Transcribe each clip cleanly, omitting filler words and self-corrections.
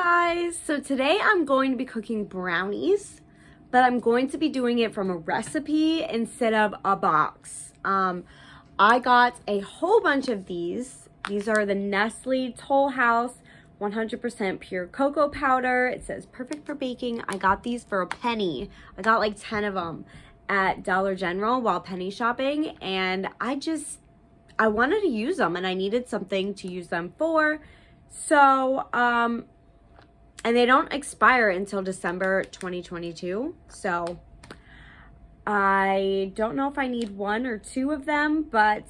guys, so today I'm going to be cooking brownies, but I'm going to be doing it from a recipe instead of a box. I got a whole bunch of these. These are the Nestle Toll House 100% pure cocoa powder. It says perfect for baking. I got these for a penny. I got like 10 of them at Dollar General while penny shopping, and I wanted to use them and I needed something to use them for. So, and they don't expire until December 2022. So I don't know if I need one or two of them, but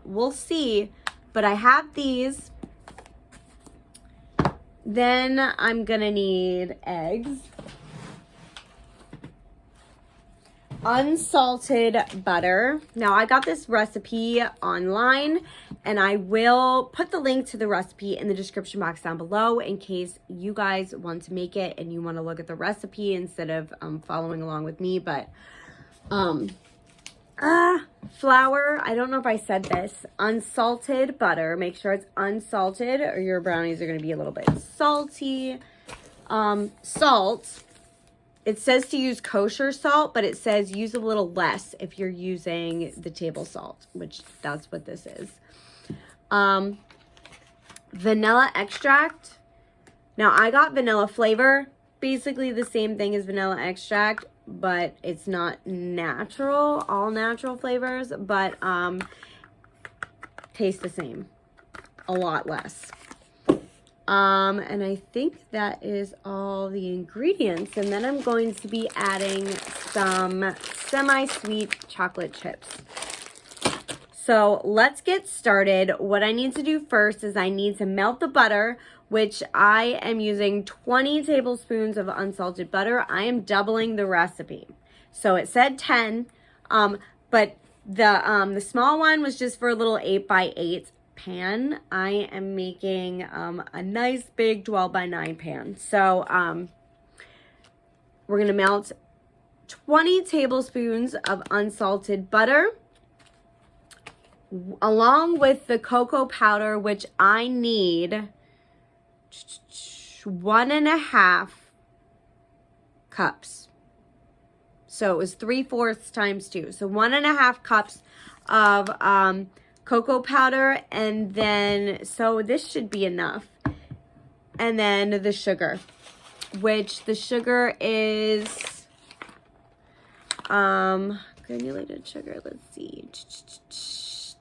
we'll see. But I have these. Then I'm gonna need eggs, unsalted butter. Now I got this recipe online and I will put the link to the recipe in the description box down below in case you guys want to make it and you want to look at the recipe instead of following along with me. But flour, I don't know if I said this, unsalted butter. Make sure it's unsalted or your brownies are going to be a little bit salty. Salt, it says to use kosher salt, but it says use a little less if you're using the table salt, which that's what this is. Vanilla extract. Now I got vanilla flavor, basically the same thing as vanilla extract, but it's not natural, all natural flavors, but tastes the same, a lot less. And I think that is all the ingredients. And then I'm going to be adding some semi-sweet chocolate chips. So let's get started. What I need to do first is I need to melt the butter, which I am using 20 tablespoons of unsalted butter. I am doubling the recipe. So it said 10, but the small one was just for a little 8x8 pan. I am making a nice big 12x9 pan. So we're gonna melt 20 tablespoons of unsalted butter along with the cocoa powder, which I need 1.5 cups. So it was 3/4 times 2. So 1.5 cups of cocoa powder, and then, so this should be enough. And then the sugar, which the sugar is, granulated sugar, let's see,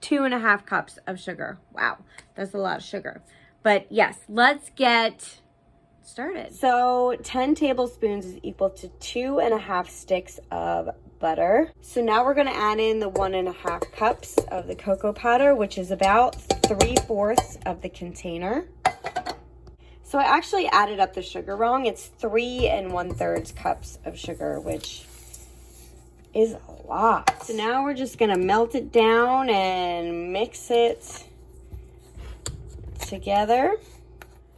2.5 cups of sugar. Wow, that's a lot of sugar. But yes, let's get started. So 10 tablespoons is equal to 2.5 sticks of butter. So now we're going to add in the 1.5 cups of the cocoa powder, which is about 3/4 of the container. So I actually added up the sugar wrong. It's 3 1/3 cups of sugar, which is a lot. So now we're just going to melt it down and mix it together.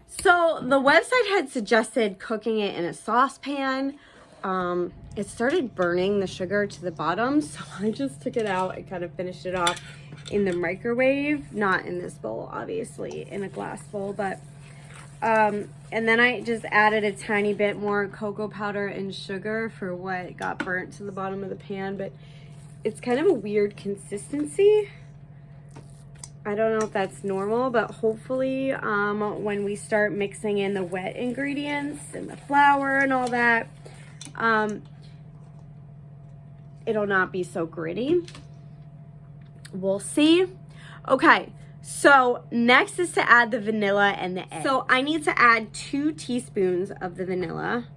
So the website had suggested cooking it in a saucepan. It started burning the sugar to the bottom, so I just took it out and kind of finished it off in the microwave, not in this bowl, obviously, in a glass bowl, but and then I just added a tiny bit more cocoa powder and sugar for what got burnt to the bottom of the pan, but it's kind of a weird consistency. I don't know if that's normal, but hopefully when we start mixing in the wet ingredients and the flour and all that, it'll not be so gritty. We'll see. Okay, so next is to add the vanilla and the egg. So I need to add 2 teaspoons of the vanilla.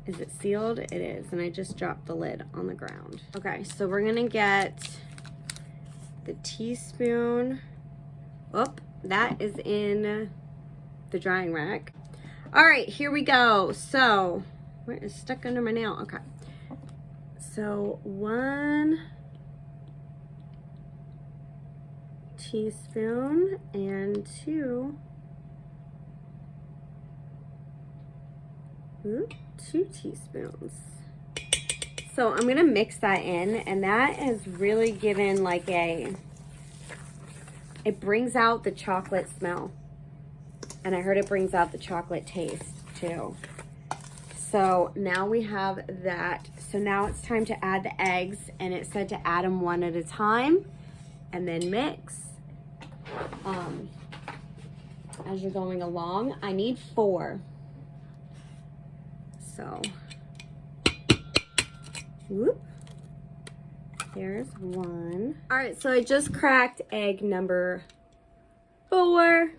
Is it sealed? It is, and I just dropped the lid on the ground. Okay, so we're gonna get the teaspoon. Oh, that is in the drying rack. All right, here we go. So, where is stuck under my nail? Okay. So 1 teaspoon and 2 teaspoons. So I'm gonna mix that in, and that has really given like it brings out the chocolate smell. And I heard it brings out the chocolate taste too. So now we have that. So now it's time to add the eggs, and it said to add them one at a time and then mix. As you're going along, I need 4. So, whoop. There's 1. All right, so I just cracked egg number 4,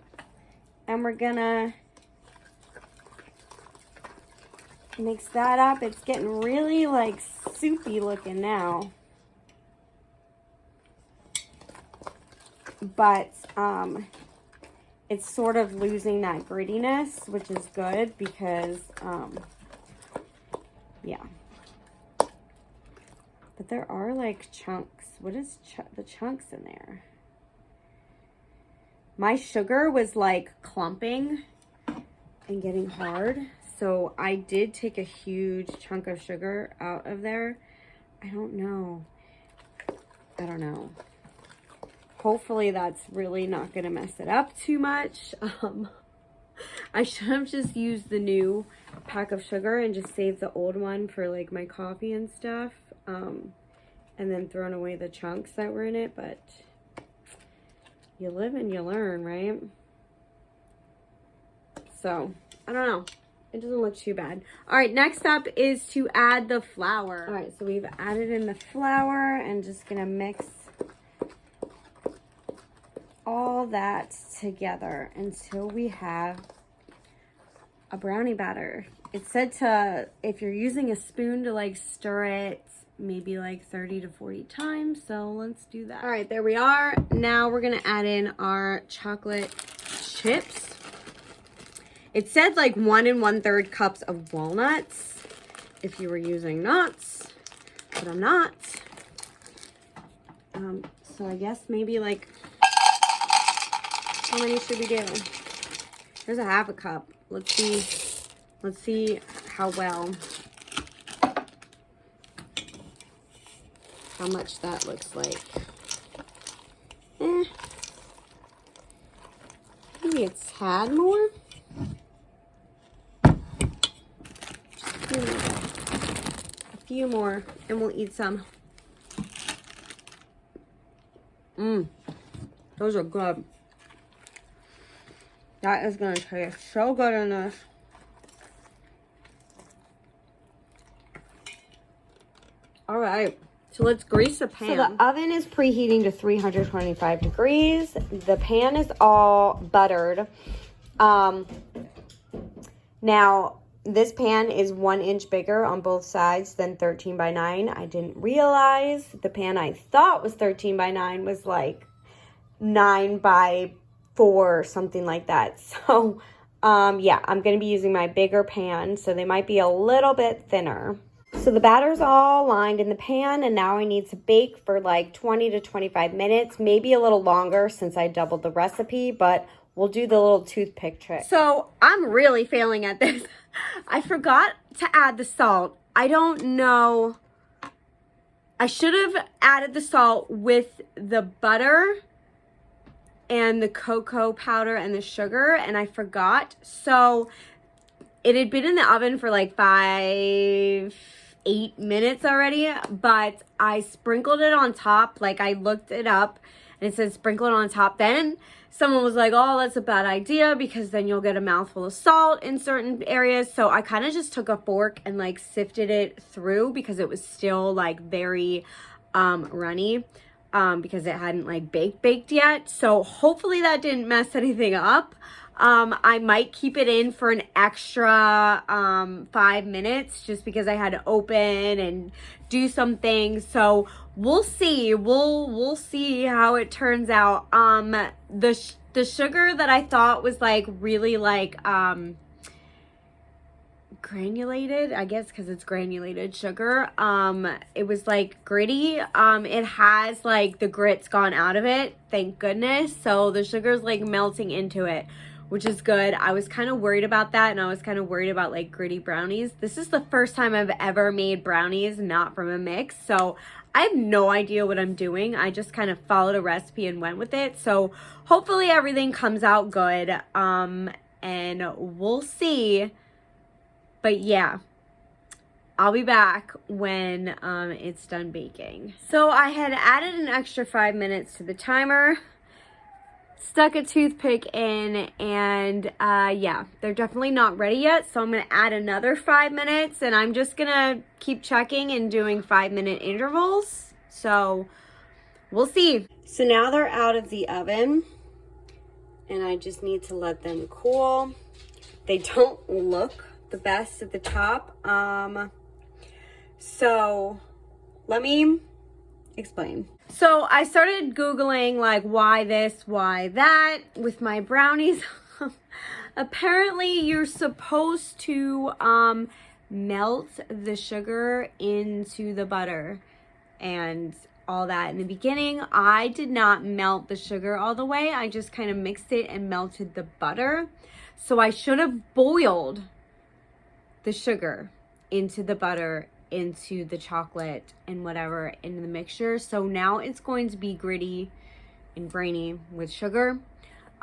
and we're gonna mix that up. It's getting really like soupy looking now. But it's sort of losing that grittiness, which is good because yeah. But there are like chunks. What is the chunks in there? My sugar was like clumping and getting hard. So I did take a huge chunk of sugar out of there. I don't know. Hopefully that's really not going to mess it up too much. I should have just used the new pack of sugar and just saved the old one for like my coffee and stuff. And then thrown away the chunks that were in it. But you live and you learn, right? So, I don't know. It doesn't look too bad. All right, next up is to add the flour. All right, so we've added in the flour and just gonna mix all that together until we have a brownie batter. It said to, if you're using a spoon, to like stir it maybe like 30 to 40 times. So let's do that. All right, there we are. Now we're gonna add in our chocolate chips. It said like 1 1/3 cups of walnuts if you were using nuts, but I'm not. So I guess maybe like, how many should we do? There's a 1/2 cup. Let's see how much that looks like. Maybe a tad more. A few more, and we'll eat some. Those are good. That is gonna taste so good in this. All right, so let's grease the pan. So the oven is preheating to 325 degrees. The pan is all buttered. Now, this pan is 1 inch bigger on both sides than 13 by 9. I didn't realize the pan I thought was 13 by 9 was like 9 by 4 or something like that. So, yeah, I'm going to be using my bigger pan, so they might be a little bit thinner. So the batter's all lined in the pan, and now I need to bake for like 20 to 25 minutes, maybe a little longer since I doubled the recipe, but we'll do the little toothpick trick. So I'm really failing at this. I forgot to add the salt. I don't know. I should have added the salt with the butter and the cocoa powder and the sugar, and I forgot. So it had been in the oven for like 8 minutes already, but I sprinkled it on top. Like, I looked it up and it said sprinkle it on top. Then someone was like, oh, that's a bad idea because then you'll get a mouthful of salt in certain areas. So I kind of just took a fork and like sifted it through because it was still like very runny because it hadn't like baked yet. So hopefully that didn't mess anything up. I might keep it in for an extra 5 minutes just because I had to open and do some things. So we'll see. We'll see how it turns out. The sugar that I thought was like really like granulated, I guess because it's granulated sugar, it was like gritty. It has like the grit's gone out of it, thank goodness. So the sugar's like melting into it, which is good. I was kind of worried about that, and I was kind of worried about like gritty brownies. This is the first time I've ever made brownies not from a mix, so I have no idea what I'm doing. I just kind of followed a recipe and went with it. So hopefully everything comes out good. and we'll see. But yeah, I'll be back when it's done baking. So I had added an extra 5 minutes to the timer, stuck a toothpick in, and yeah, they're definitely not ready yet. So I'm gonna add another 5 minutes, and I'm just gonna keep checking and doing 5-minute intervals. So we'll see. So now they're out of the oven, and I just need to let them cool. They don't look the best at the top. So let me explain. So I started Googling like why this, why that with my brownies. Apparently you're supposed to melt the sugar into the butter and all that. In the beginning, I did not melt the sugar all the way. I just kind of mixed it and melted the butter. So I should have boiled the sugar into the butter, into the chocolate and whatever in the mixture. So now it's going to be gritty and grainy with sugar.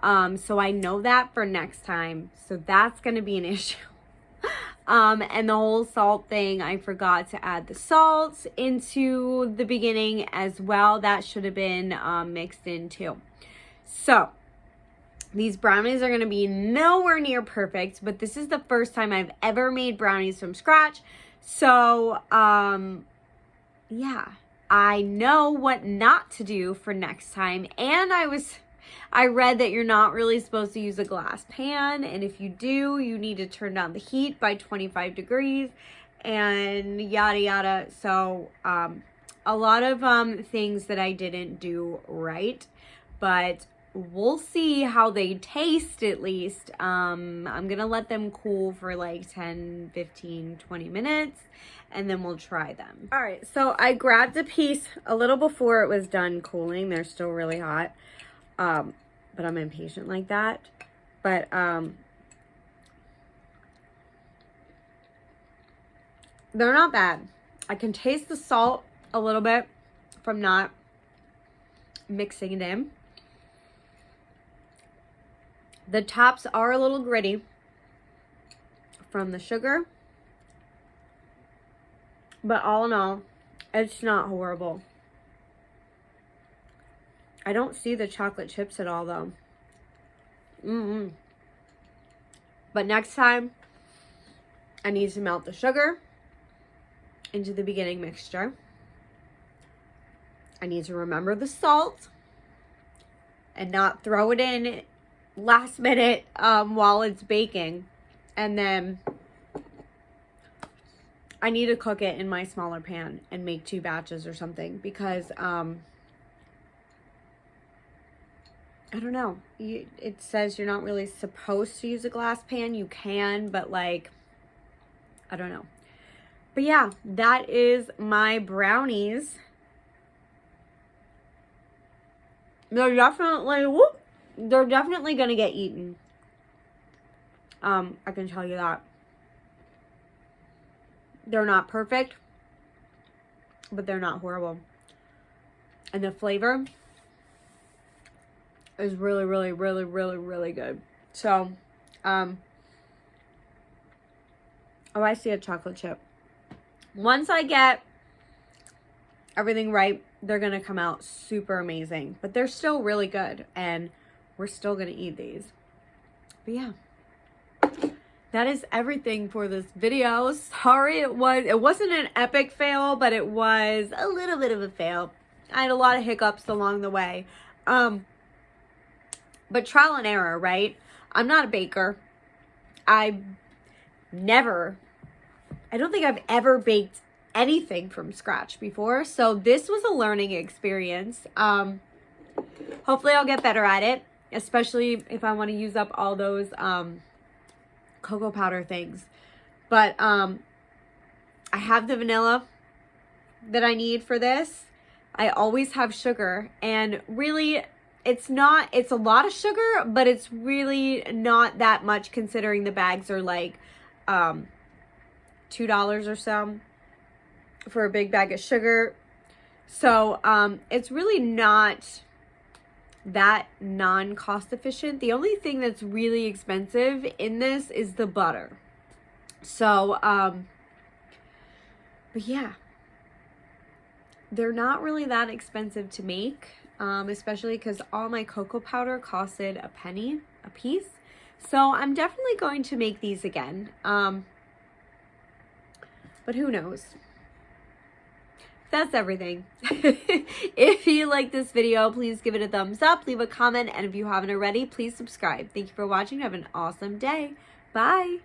So I know that for next time. So that's going to be an issue. And the whole salt thing, I forgot to add the salt into the beginning as well. That should have been mixed in too. So these brownies are going to be nowhere near perfect, but this is the first time I've ever made brownies from scratch. So, yeah, I know what not to do for next time. And I read that you're not really supposed to use a glass pan. And if you do, you need to turn down the heat by 25 degrees and yada, yada. So, a lot of, things that I didn't do right, but we'll see how they taste at least. I'm gonna let them cool for like 10, 15, 20 minutes and then we'll try them. All right, so I grabbed a piece a little before it was done cooling. They're still really hot, but I'm impatient like that. But they're not bad. I can taste the salt a little bit from not mixing it in. The tops are a little gritty from the sugar, but all in all, it's not horrible. I don't see the chocolate chips at all though. But next time, I need to melt the sugar into the beginning mixture. I need to remember the salt and not throw it in last minute while it's baking. And then I need to cook it in my smaller pan and make 2 batches or something, because I don't know, it says you're not really supposed to use a glass pan. You can, but like, I don't know. But yeah, that is my brownies. They're definitely gonna get eaten. I can tell you that. They're not perfect, but they're not horrible. And the flavor is really, really, really, really, really good. So, oh, I see a chocolate chip. Once I get everything right, they're gonna come out super amazing. But they're still really good, and we're still gonna eat these. But yeah, that is everything for this video. Sorry, it wasn't an epic fail, but it was a little bit of a fail. I had a lot of hiccups along the way. But trial and error, right? I'm not a baker. I don't think I've ever baked anything from scratch before. So this was a learning experience. Hopefully I'll get better at it, especially if I want to use up all those cocoa powder things. But I have the vanilla that I need for this. I always have sugar, and really it's a lot of sugar, but it's really not that much considering the bags are like $2 or so for a big bag of sugar. So it's really not that non-cost efficient. The only thing that's really expensive in this is the butter. So, but yeah, they're not really that expensive to make, especially because all my cocoa powder costed a penny a piece. So I'm definitely going to make these again. But who knows? That's everything. If you like this video, please give it a thumbs up, leave a comment, and if you haven't already, please subscribe. Thank you for watching. Have an awesome day. Bye.